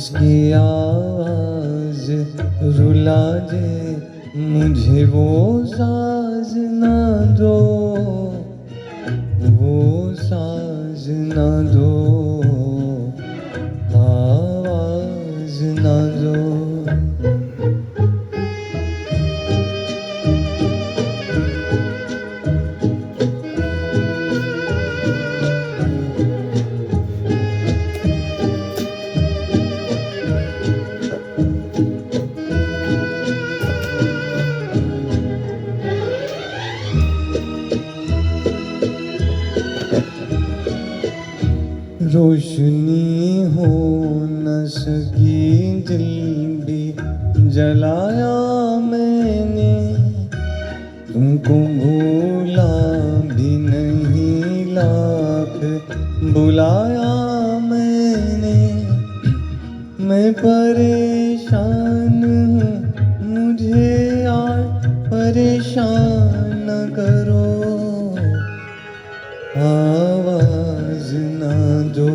जिसकी आवाज रुला दे मुझे वो साज ना दो, वो साज ना दो, आवाज ना दो। रोशनी हो न सकी दिल भी जलाया मैंने, तुमको भूला भी नहीं लाख बुलाया मैंने। मैं परेशान हूँ मुझे यार परेशान न करो, आवाज ना दो।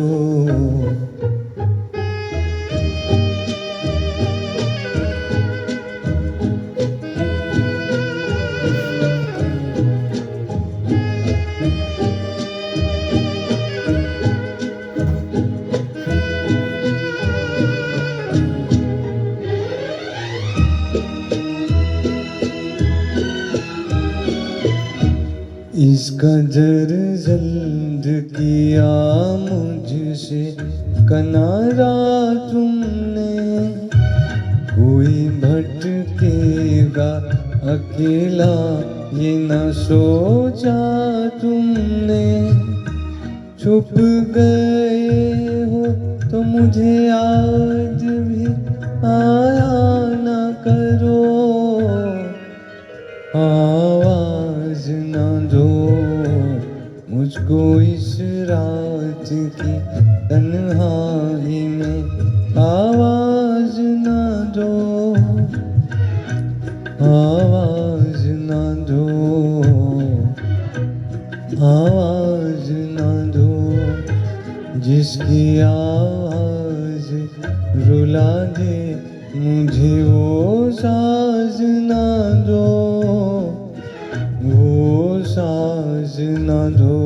इस कदर जल्द किया मुझसे कनारा तुमने, कोई भटकेगा अकेला ये न सोचा तुमने। छुप गए हो तो मुझे याद भी आया न करो, आवाज ना दो मुझको इस रात की तन्हाई में, आवाज ना दो, आवाज ना दो, आवाज ना दो। जिसकी आवाज रुला दे मुझे वो साज ना दो, वो साज ना दो।